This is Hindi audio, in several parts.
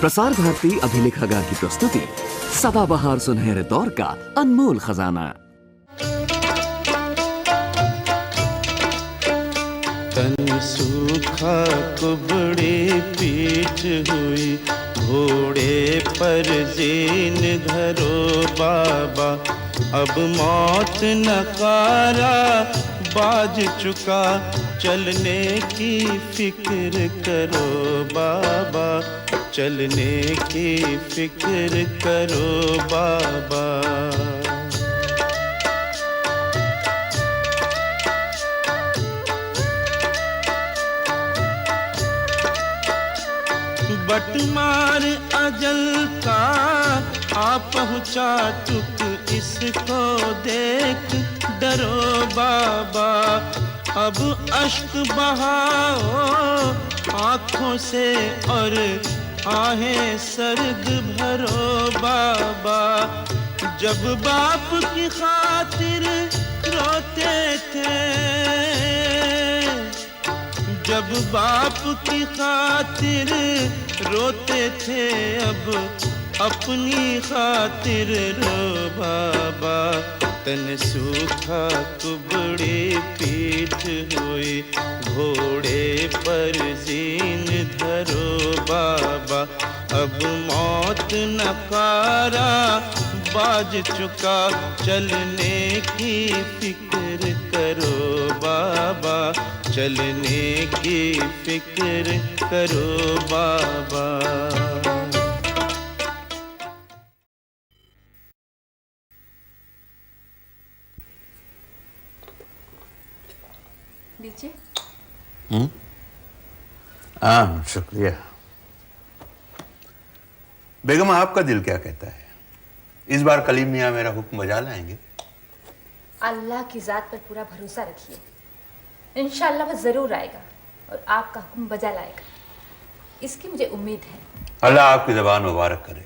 प्रसार भारती अभिलेखागार की प्रस्तुति सदाबहार सुनहरे दौर का अनमोल खजाना। तन सूखा कुबड़े पीठ हुई, घोड़े पर जीन धरो बाबा। अब मौत नकारा बाज चुका, चलने की फिक्र करो बाबा, चलने की फिक्र करो बाबा। बटमार अजल का आ पहुँचा तुक, इसको देख डरो बाबा। अब अश्क बहाओ आँखों से और आहें सर्द भरो बाबा। जब बाप की खातिर रोते थे, जब बाप की खातिर रोते थे, अब अपनी खातिर रो बाबा। तन सूखा कुबड़े पीठ हुई, घोड़े पर जीन धरो बाबा। अब मौत नकारा बाज चुका, चलने की फिक्र करो बाबा, चलने की फिक्र करो बाबा। लीजिए। हाँ, शुक्रिया। बेगम, आपका दिल क्या कहता है? इस बार कलीम मियाँ मेरा हुक्म बजा लाएंगे? अल्लाह की जात पर पूरा भरोसा रखिए, इंशाअल्लाह वो जरूर आएगा और आपका हुक्म बजा लाएगा, इसकी मुझे उम्मीद है। अल्लाह आपकी ज़बान मुबारक करे।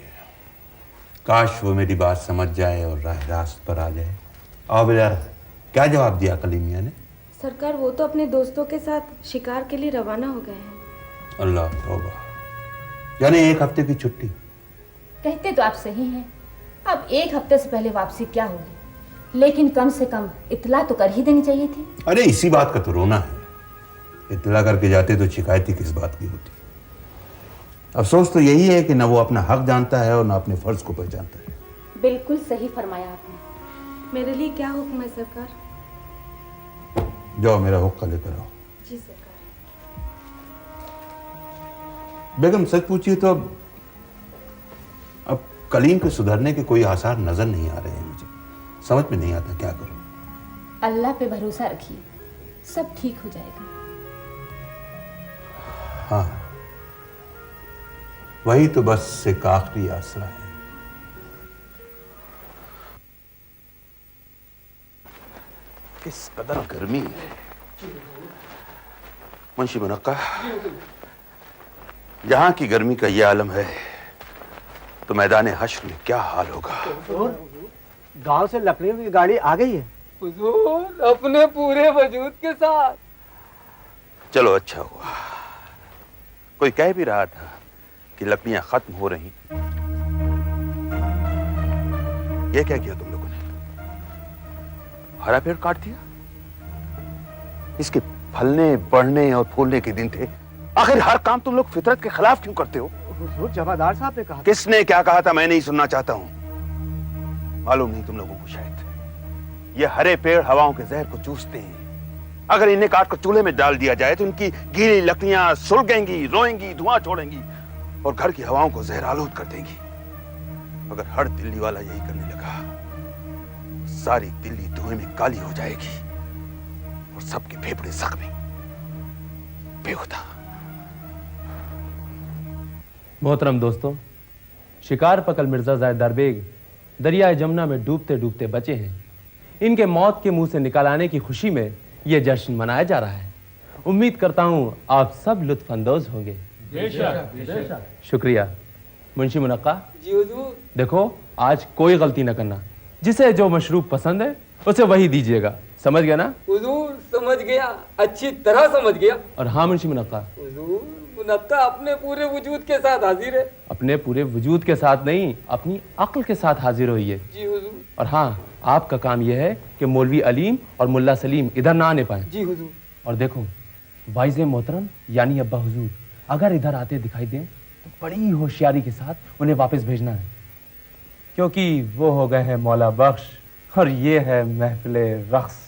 काश वो मेरी बात समझ जाए और राह रास्त पर आ जाए। आओ यार, क्या जवाब दिया कलीम मियाँ ने? सरकार, वो तो अपने दोस्तों के साथ शिकार के लिए रवाना हो गए हैं। अल्लाह तौबा, यानी 1 हफ्ते की छुट्टी। कहते तो आप सही हैं, अब 1 हफ्ते से पहले वापसी क्या होगी, लेकिन कम से कम इत्तला तो कर ही देनी चाहिए थी। अरे इसी बात का तो रोना है। इत्तला करके जाते तो शिकायत ही किस बात की होती। अफसोस तो यही है कि न वो अपना हक जानता है और न अपने फर्ज को पहचानता है। बिल्कुल सही फरमाया आपने। मेरे लिए क्या हुक्म है सरकार? जाओ, मेरा हुक्का लेकर आओ। जी सरकार। बेगम, सच पूछिए तो अब कलीम के सुधरने के कोई आसार नजर नहीं आ रहे हैं। मुझे समझ में नहीं आता क्या करूं। अल्लाह पे भरोसा रखिए, सब ठीक हो जाएगा। हाँ, वही तो बस एक आखिरी आसरा है। किस कदर गर्मी है। मुंशी मुनक्का, जहां की गर्मी का यह आलम है तो मैदान हश्र में क्या हाल होगा। गांव से लकड़ियों की गाड़ी आ गई है हुजूर, अपने पूरे वजूद के साथ। चलो अच्छा हुआ। कोई कह भी रहा था कि लकड़ियां खत्म हो रही। ये क्या किया तुम लोगों ने? हरा पेड़ काट दिया? इसके फलने, बढ़ने और फूलने के दिन थे। आखिर हर काम तुम लोग फितरत के खिलाफ क्यों करते हो? हुजूर, जमादार साहब ने कहा। किसने क्या कहा था मैं नहीं सुनना चाहता हूं। मालूम नहीं तुम लोगों को शायद ये हरे पेड़ हवाओं के जहर को चूसते हैं। अगर इन्हें काट कर चूल्हे में डाल दिया जाए तो इनकी गीली लकड़ियां सुलगेंगी, रोएंगी, धुआं छोड़ेंगी और घर की हवाओं को जहर आलूद कर देंगी। अगर हर दिल्ली वाला यही करने लगा, सारी दिल्ली धुएं में काली हो जाएगी और सबके फेफड़े जख्मी। बेहुदा। मोहतरम दोस्तों, शिकार पकल मिर्जा ज़ायदार बेग दरियाए जमुना में डूबते डूबते बचे हैं। इनके मौत के मुंह से निकाल आने की खुशी में यह जश्न मनाया जा रहा है। उम्मीद करता हूं आप सब लुत्फ अंदोज होंगे। बेशक। शुक्रिया। मुंशी मुनक्का जी हुजूर। देखो, आज कोई गलती न करना। जिसे जो मशरूब पसंद है उसे वही दीजिएगा, समझ गया ना? हुजूर समझ गया, अच्छी तरह समझ गया। और हाँ मुंशी मुनक्का, हुजूर मुनक्का अपने पूरे वजूद के साथ हाजिर है। अपने पूरे वजूद के साथ नहीं, अपनी अक्ल के साथ हाजिर होइए। जी हुजूर। और हाँ, आपका काम यह है कि मौलवी अलीम और मुल्ला सलीम इधर ना आने पाए। जी हुजूर। और देखो, वाइज़ मोहतरम यानी अब्बा हुजूर अगर इधर आते दिखाई दें तो बड़ी होशियारी के साथ उन्हें वापस भेजना है, क्योंकि वो हो गए हैं मौला बख्श और ये है महफिले रक्स।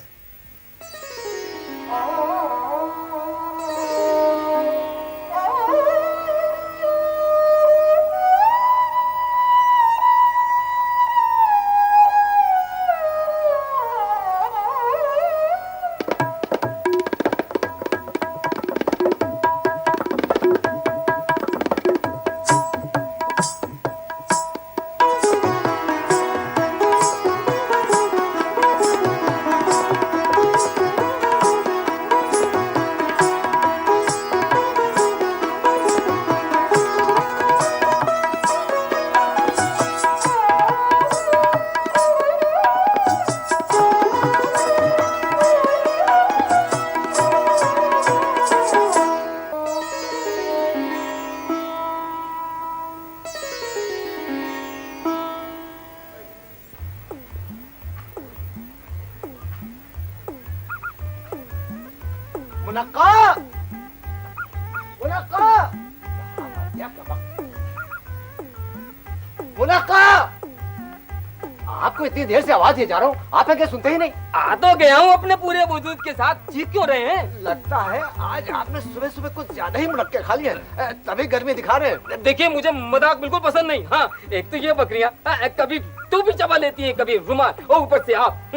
मुनक्का, मुनक्का, मुनक्का, आपको इतनी देर से आवाज दिए जा रहा हूँ, आप क्या सुनते ही नहीं? आ तो गया हूँ अपने पूरे वजूद के साथ, चीख क्यों रहे हैं? लगता है आज आपने सुबह सुबह कुछ ज्यादा ही मुनक्के खा लिए हैं, तभी गर्मी दिखा रहे हैं। देखिए मुझे मजाक बिल्कुल पसंद नहीं। हाँ, एक तो ये बकरियाँ कभी तू भी चबा लेती हैं, कभी रुमाल और ऊपर से आप।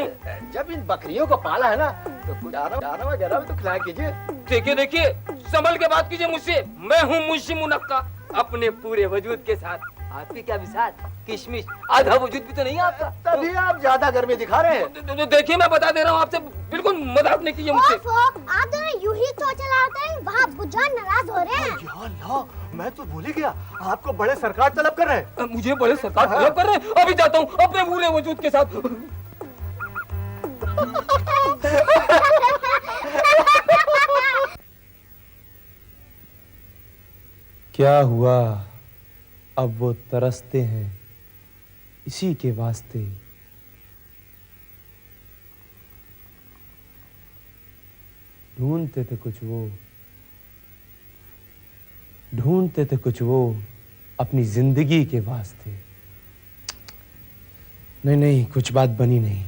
जब इन बकरियों को पाला है ना तो कुछ आराम वगैरह भी तो खिलाया कीजिए। देखिए देखिए, संभल के बात कीजिए मुझसे। मैं हूँ मुंशी मुनक्का अपने पूरे वजूद के साथ। आपकी क्या विसात, किशमिश, आधा वजूद भी तो नहीं आपका, तभी आप ज्यादा गर्मी दिखा रहे हैं। देखिए मैं बता दे रहा हूँ आपसे, बिल्कुल मजाक नहीं कीजिए मुझसे। आप दोनों यूं ही तो चलाते हैं, वहाँ बुजान नाराज हो रहे हैं। या अल्लाह, मैं तो भूल ही गया, आपको बड़े सरकार तलब कर रहे हैं। मुझे बड़े सरकार तलब कर रहे हैं? अभी जाता हूँ अपने पूरे वजूद के साथ। क्या हुआ, अब वो तरसते हैं इसी के वास्ते। ढूंढते थे कुछ वो अपनी जिंदगी के वास्ते। नहीं, कुछ बात बनी नहीं।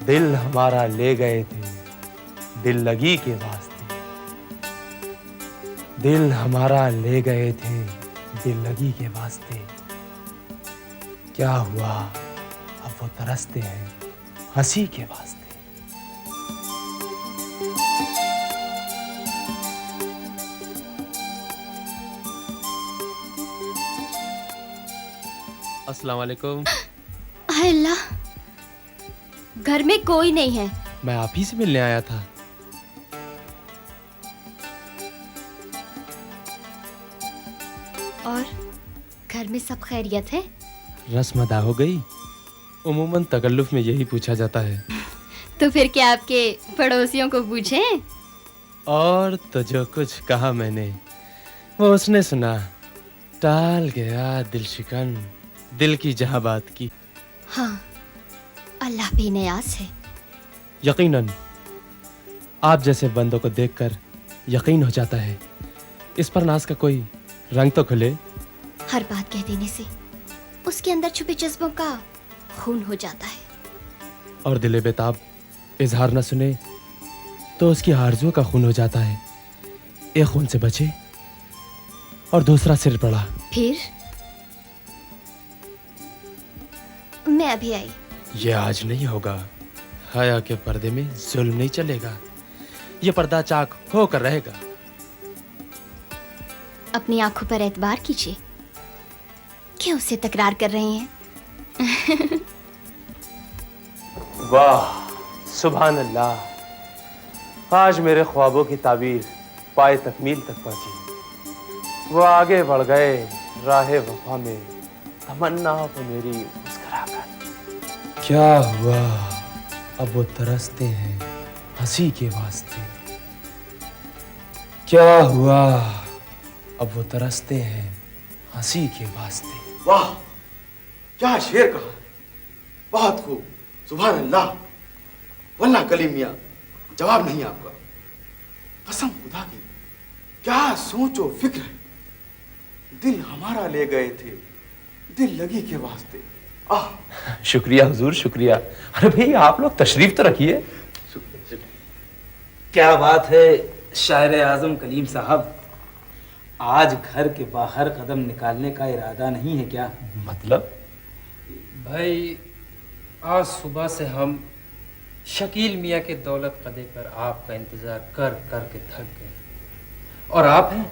दिल हमारा ले गए थे दिल लगी के वास्ते। दिल हमारा ले गए थे दिल लगी के वास्ते। क्या हुआ, अब वो तरसते हैं हंसी के वास्ते। अस्सलाम वालेकुम। अल्लाह, घर में कोई नहीं है। मैं आप ही से मिलने आया था। और घर में सब खैरियत है? रस्म अदा हो गई। उम्मन तकल्लुफ में यही पूछा जाता है। तो फिर क्या आपके पड़ोसियों को पूछें? और तो जो कुछ कहा मैंने वो उसने सुना। टाल गया दिल शिकन, दिल की जहां बात की। हाँ, अल्लाह बेनियाज है। यकीनन आप जैसे बंदों को देखकर यकीन हो जाता है। इस पर नाज का कोई रंग तो खुले। हर बात कह देने से उसके अंदर छुपे जज्बों का खून हो जाता है। और दिले बेताब इजहार न सुने तो उसकी आरज़ुओं का खून हो जाता है। एक खून से बचे और दूसरा सिर पड़ा। फिर मैं अभी आई। ये आज नहीं होगा। हया के पर्दे में जुल्म नहीं चलेगा। ये पर्दा चाक होकर रहेगा। अपनी आंखों पर एतबार कीजिए। क्यों उससे तकरार कर रहे हैं? वाह सुभान अल्लाह, आज मेरे ख्वाबों की ताबीर पाए तकमील तक पहुंची। वो आगे बढ़ गए राहे वफा में तमन्ना तो मेरी मुस्कुराकर। क्या हुआ, अब वो तरसते हैं हंसी के वास्ते। क्या हुआ, अब वो तरसते हैं हंसी के वास्ते। वाह, क्या शेर कहा, बहुत खूब, सुभान अल्लाह। वल्लाह कलीम मियां, जवाब नहीं आपका। कसम खुदा की, क्या सोचो फिक्र है। दिल हमारा ले गए थे दिल लगी के वास्ते। आह, शुक्रिया हुजूर, शुक्रिया। अरे भाई आप लोग तशरीफ तो रखिए। क्या बात है शायर आजम कलीम साहब, आज घर के बाहर कदम निकालने का इरादा नहीं है क्या? मतलब? भाई आज सुबह से हम शकील मियाँ के दौलत कदे पर आपका इंतजार कर कर के थक गए, और आप हैं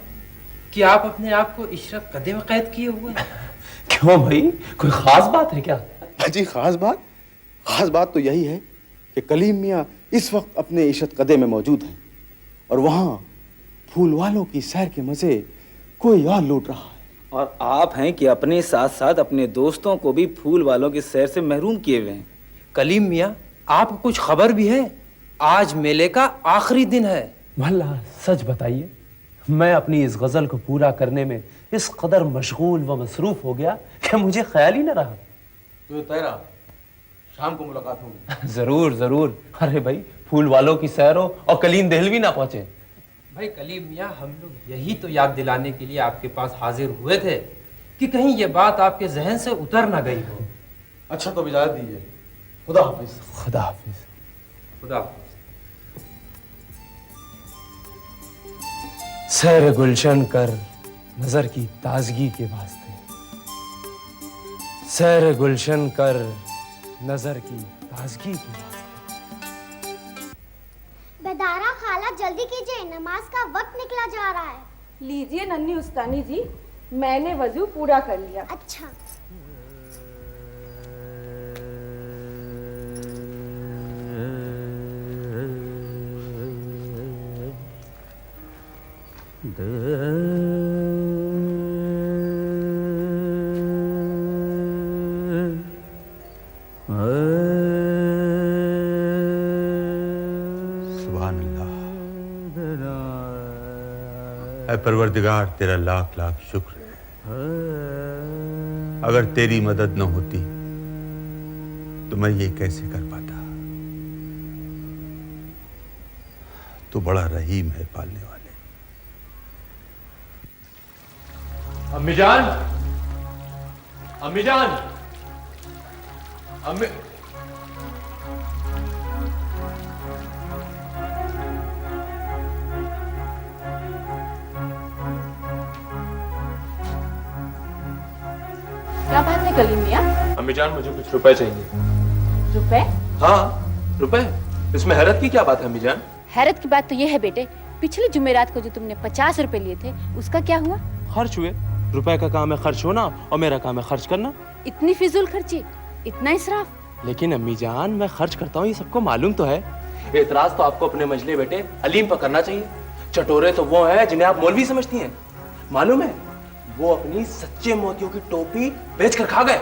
कि आप अपने आप को इशरत कदे में कैद किए हुए हैं। क्यों भाई, कोई खास बात है क्या? जी खास बात तो यही है कि कलीम मियां इस वक्त अपने इशरत कदे में मौजूद हैं और वहां फूल वालों की सैर के मजे कोई और लूट रहा है। और आप हैं कि अपने साथ साथ अपने दोस्तों को भी फूल वालों की सैर से महरूम किए हुए हैं। कलीम मियाँ, आपको कुछ खबर भी है? आज मेले का आखिरी दिन है। भला सच बताइए, मैं अपनी इस गजल को पूरा करने में इस कदर मशगूल व मसरूफ हो गया कि मुझे ख्याल ही न रहा। तो तेरा शाम को मुलाकात होगी। जरूर जरूर। अरे भाई, फूल वालों की सैर हो और कलीम दहलवी ना पहुंचे। भाई कलीम मियाँ, हम लोग यही तो याद दिलाने के लिए आपके पास हाजिर हुए थे कि कहीं ये बात आपके जहन से उतर ना गई हो। अच्छा तो इजाजत दीजिए, खुदा हाफिज। खुदा हाफिज। खुदा हाफिज। सैर गुलशन कर नजर की ताजगी के वास्ते, सैर गुलशन कर नजर की ताजगी के वास्ते। बेदारा खाला जल्दी कीजिए, नमाज का वक्त निकला जा रहा है। लीजिए नन्ही उस्तानी जी, मैंने वजू पूरा कर लिया। अच्छा। ऐ परवरदिगार, तेरा लाख लाख शुक्र है। अगर तेरी मदद न होती तो मैं ये कैसे कर पाता। तू बड़ा रहीम है पालने वाले। अम्मी जान, अम्मी जान, अम्मी। क्या बात है कलीम मियाँ? अम्मी जान, मुझे कुछ रुपए चाहिए। रुपए? हाँ रुपए। इसमें हैरत की क्या बात है अम्मी जान? हैरत की बात तो ये है बेटे, पिछले जुमेरात को जो तुमने 50 रुपए लिए थे उसका क्या हुआ? खर्च हुए। रुपए का काम है खर्च होना और मेरा काम है खर्च करना। इतनी फिजूल खर्ची, इतना इसराफ। लेकिन अम्मी जान, मैं खर्च करता हूँ, ये सबको मालूम तो है। एतराज तो आपको अपने मजले बेटे अलीम पर करना चाहिए। चटोरे तो वो हैं जिन्हें आप मौलवी समझती हैं। मालूम है, वो अपनी सच्चे मोतियों की टोपी बेच कर खा गए।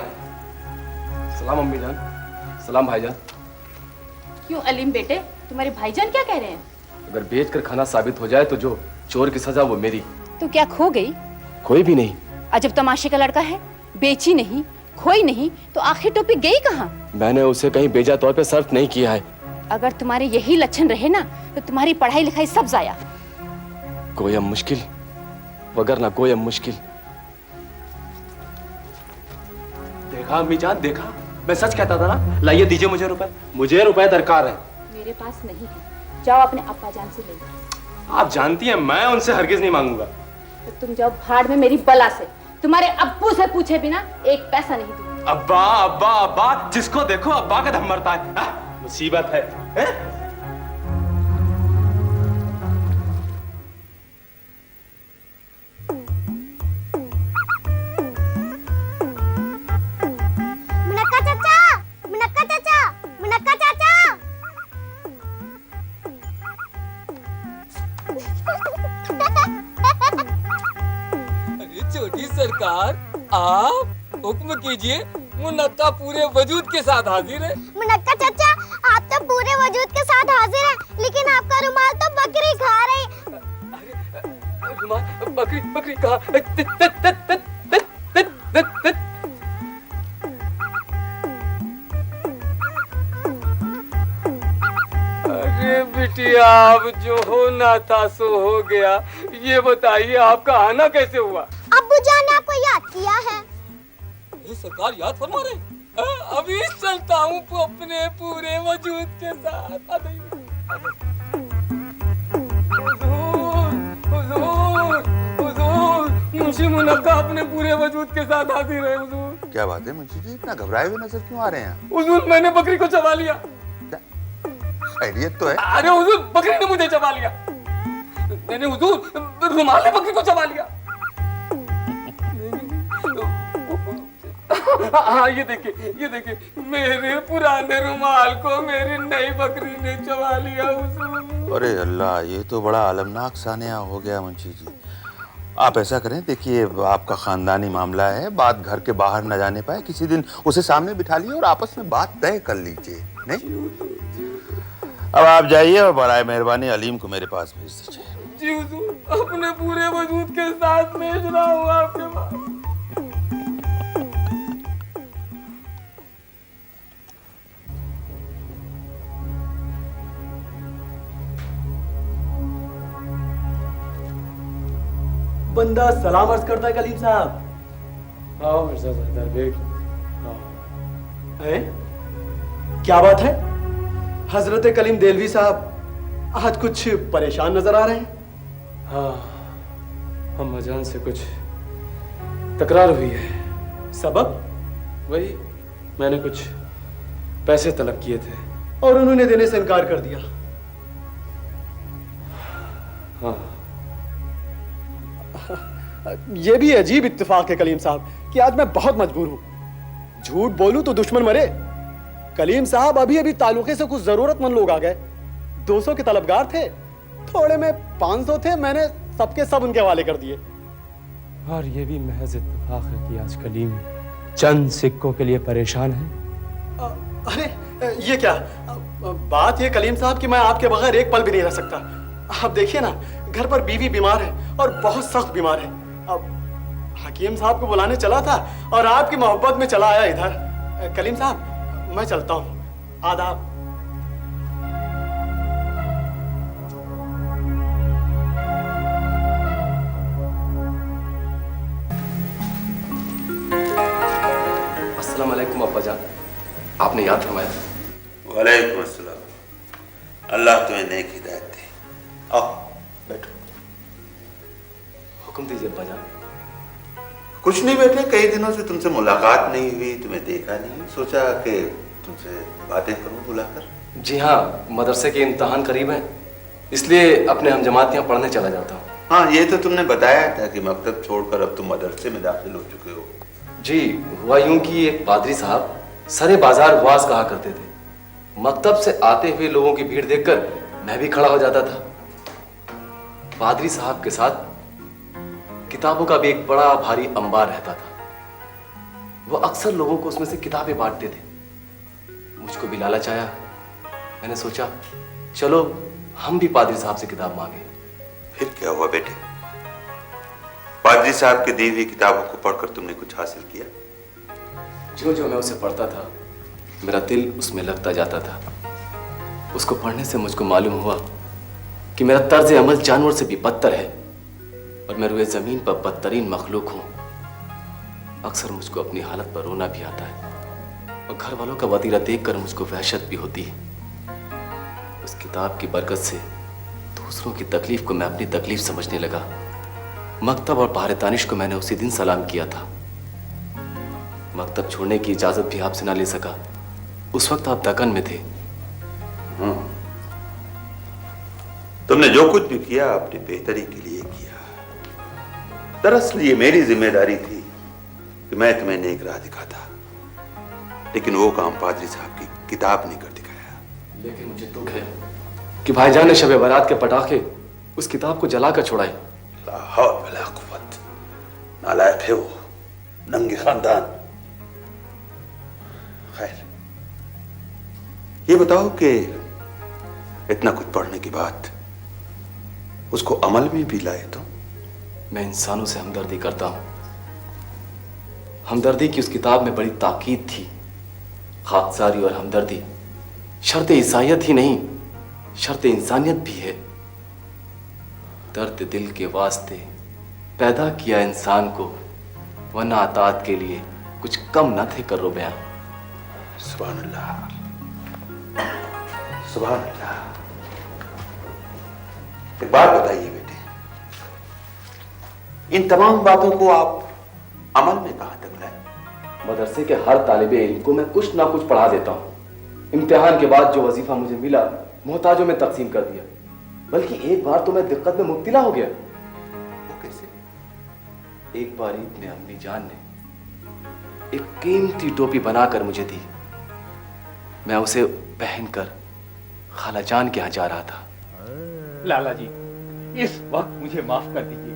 सलाम अम्मी जान। सलाम भाईजान। क्यों अलीम बेटे, तुम्हारे भाईजान क्या कह रहे हैं? अगर बेच कर खाना साबित हो जाए तो जो चोर की सजा वो मेरी। तो क्या खो गई? कोई भी नहीं। अजब तमाशे का लड़का है, बेची नहीं, खोई नहीं, तो आखिर टोपी गई कहाँ? मैंने उसे कहीं बेजा तौर पे सर्फ नहीं किया है। अगर तुम्हारे यही लक्षण रहे ना तो तुम्हारी पढ़ाई लिखाई सब जाया। गोयम मुश्किल वगर ना गोयम मुश्किल। देखा अम्मी जान, देखा, मैं सच कहता था ना। लाइए दीजिए मुझे रुपए, मुझे रुपए दरकार है। मेरे पास नहीं है, जाओ अपने अब्बा जान से ले लो। आप जानती हैं मैं उनसे हरगिज नहीं मांगूंगा। तो तुम जाओ भाड़ में मेरी बला से, तुम्हारे अब्बू से पूछे बिना एक पैसा नहीं दूंगी। अब्बा अब्बा अब्बा, जिसको देखो अब्बा का दम मरता है। मुसीबत है, मुनक्का चाचा, मुनक्का चाचा, मुनक्का चाचा। अरे छोटी सरकार, आप? हुक्म कीजिए। मुनक्का पूरे वजूद के साथ हाजिर है। मुनक्का चाचा, आप तो पूरे वजूद के साथ हाजिर हैं, लेकिन आपका रुमाल तो बकरी खा रही। रुमाल बकरी बकरी कहा? अरे बिटिया, अब जो होना था सो हो गया। ये बताइए आपका आना कैसे हुआ? अब्बू जान ने आपको याद किया है। ये सरकार याद फरमा रहे? अभी चलता हूँ अपने पूरे वजूद के साथ। मुंशी मुनक्का अपने पूरे वजूद के साथ हाजिर है हुजूर। क्या बात है मुंशी जी, इतना घबराए हुए नजर क्यों आ रहे हैं? हुजूर, मैंने बकरी को चबा लिया। खैरियत तो है? अरे हुजूर, बकरी ने मुझे चबा लिया। नहीं हुजूर, रुमाल ने बकरी को चबा लिया। हाँ, ये देखिए मेरे पुराने रुमाल को मेरी नई बकरी ने चबा लिया हुजूर। अरे अल्लाह, ये तो बड़ा अलमनाक सानिया हो गया मुंशी जी। आप ऐसा करें, देखिए आपका खानदानी मामला है, बात घर के बाहर न जाने पाए, किसी दिन उसे सामने बिठा लिए और आपस में बात तय कर लीजिए। नहीं, अब आप जाइए और बराए मेहरबानी अलीम को मेरे पास भेज दीजिए। जी हुजूर, अपने पूरे वजूद के साथ भेज रहा हूँ आपके पास। बंदा सलाम अर्ज करता है कलीम साहब। आओ मिर्जा ज़ैदर बेग। क्या बात है हजरत कलीम देलवी साहब, आज कुछ परेशान नजर आ रहे हैं? हाँ, अम्मा जान से कुछ तकरार हुई है। सबब? वही, मैंने कुछ पैसे तलब किए थे और उन्होंने देने से इनकार कर दिया। हाँ। ये भी अजीब इत्तेफाक है कलीम साहब कि आज मैं बहुत मजबूर हूं। झूठ बोलूं तो दुश्मन मरे। कलीम साहब, अभी अभी तालुके से कुछ जरूरतमंद लोग आ गए। 200 के तलबगार थे, थोड़े में 500 थे, मैंने सबके सब उनके हवाले कर दिए। और ये भी महज इत्तेफाक है कि आज कलीम चंद सिक्कों के लिए परेशान है। अरे ये क्या बात है कलीम साहब कि मैं आपके बगैर एक पल भी नहीं रह सकता। आप देखिए ना, घर पर बीवी बीमार है और बहुत सख्त बीमार है। अब हकीम साहब को बुलाने चला था और आपकी मोहब्बत में चला आया इधर। कलीम साहब, मैं चलता हूं। आदाब। अस्सलाम वालेकुम अब्बा जान, आपने याद फरमाया। वालेकुम अस्सलाम। अल्लाह तुम्हें नेक हिदायत दे। आओ बैठो। हुक्म दीजिए अब्बा जान। कुछ नहीं बेटे, कई दिनों से तुमसे मुलाकात नहीं हुई, तुम्हें देखा नहीं, सोचा कि तुमसे बातें करूं बुलाकर। जी हाँ, मदरसे के इम्तहान करीब हैं, इसलिए अपने हम जमात यहाँ पढ़ने चला जाता हूँ। हाँ, ये तो तुमने बताया था कि मकतब छोड़कर अब तुम मदरसे में दाखिल हो चुके हो। जी, हुआ यूं कि एक पादरी साहब सरे बाजार वाज कहा करते थे। मकतब से आते हुए लोगों की भीड़ देखकर मैं भी खड़ा हो जाता था। पादरी साहब के साथ किताबों का भी एक बड़ा भारी अंबार रहता था। वो अक्सर लोगों को उसमें से किताबें बांटते थे। मुझको भी लालच आया, मैंने सोचा चलो हम भी पादरी साहब से किताब मांगे। फिर क्या हुआ बेटे? पादरी साहब की दी हुई किताबों को पढ़कर तुमने कुछ हासिल किया? जो जो मैं उसे पढ़ता था, मेरा दिल उसमें लगता जाता था। उसको पढ़ने से मुझको मालूम हुआ कि मेरा तर्ज अमल जानवर से भी बदतर है और मैं रुए जमीन पर बदतरीन मखलूक हूं। अक्सर मुझको अपनी हालत पर रोना भी आता है और घर वालों का वतीरा देखकर मुझको वहशत भी होती है। उस किताब की बरकत से दूसरों की तकलीफ को मैं अपनी तकलीफ समझने लगा। मकतब और बहार तानिश को मैंने उसी दिन सलाम किया था। मकतब छोड़ने की इजाजत भी आपसे ना ले सका। उस वक्त आप दकन में थे। तुमने जो कुछ भी किया अपनी बेहतरी के लिए किया। दरअसल ये मेरी जिम्मेदारी थी कि मैं तुम्हें नेक राह दिखाता, लेकिन वो काम पादरी साहब की किताब ने कर दिखाया। लेकिन मुझे दुख है कि भाईजान ने शब बारात के पटाखे उस किताब को जलाकर छोड़ाए। ला हौल वला कुव्वत। नालायक है वो, नंगे खानदान। खैर, ये बताओ कि इतना कुछ पढ़ने के बाद उसको अमल में भी लाए तो? मैं इंसानों से हमदर्दी करता हूं। हमदर्दी की उस किताब में बड़ी ताकीद थी। खाकसारी और हमदर्दी शर्त ईसाइयत ही नहीं, शर्त इंसानियत भी है। दर्द दिल के वास्ते पैदा किया इंसान को, वरना अतात के लिए कुछ कम न थे करो बयां। सुभान अल्लाह, सुभान अल्लाह। एक बात बताइए बेटे, इन तमाम बातों को आप अमल में कहां तक लाए? मदरसे के हर तालिबे इल्म को मैं कुछ ना कुछ पढ़ा देता हूं। इम्तिहान के बाद जो वजीफा मुझे मिला मोहताजों में तकसीम कर दिया। बल्कि एक बार तो मैं दिक्कत में मुब्तला हो गया। वो कैसे? एक बार ईद में अम्मी जान ने एक कीमती टोपी बनाकर मुझे दी। मैं उसे पहनकर खाला जान के यहाँ जा रहा था। लाला जी, इस वक्त मुझे माफ कर दीजिए,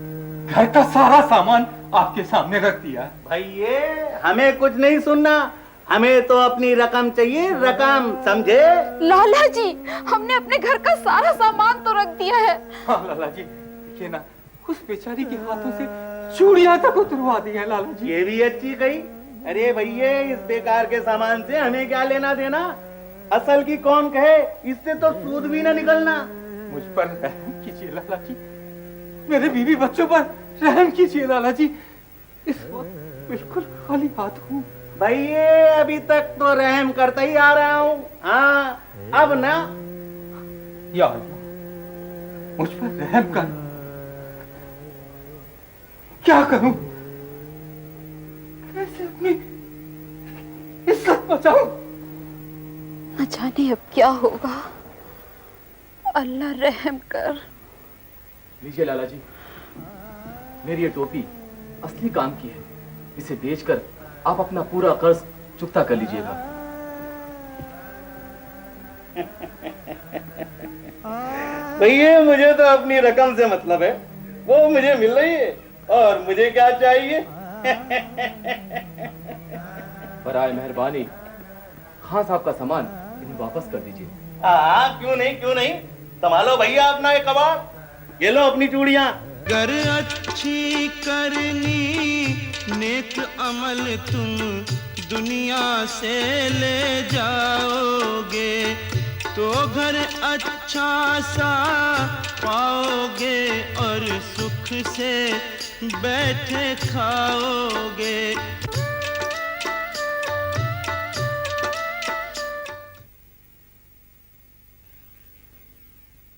घर का सारा सामान आपके सामने रख दिया। भाई ये हमें कुछ नहीं सुनना, हमें तो अपनी रकम चाहिए, रकम, समझे? लाला जी, हमने अपने घर का सारा सामान तो रख दिया है। हाँ लाला जी, देखिए ना, उस बेचारी के हाथों से चूड़ियां तक उतरवा दी है लाला जी। ये भी अच्छी गई। अरे भैया, इस बेकार के सामान से हमें क्या लेना देना? असल की कौन कहे, इससे तो सूद भी ना निकलना। मुझ पर रहम कीजिए लाला जी, मेरे बीवी बच्चों पर रहम कीजिए लाला जी। इस वक्त बिल्कुल खाली हाथ हूँ। भाई ये अभी तक तो रहम करता ही आ रहा हूँ। हाँ, अब ना। या अल्लाह, मुझ पर रहम कर। क्या करूं? कैसे अपनी इज्जत बचाऊं? न जाने अब क्या होगा। अल्लाह रहम कर। लीजिए लाला जी, मेरी ये टोपी असली काम की है। इसे बेचकर आप अपना पूरा कर्ज चुकता कर लीजिएगा। भैया, मुझे तो अपनी रकम से मतलब है, वो मुझे मिल रही है और मुझे क्या चाहिए? बराए मेहरबानी खान साहब का सामान इन्हें वापस कर दीजिए। हाँ, क्यों नहीं, क्यों नहीं। संभालो भैया अपना एक कबाड़, ये लो अपनी चूड़ियां। कर अच्छी करनी नेक अमल तुम दुनिया से ले जाओगे, तो घर अच्छा सा पाओगे और सुख से बैठे खाओगे।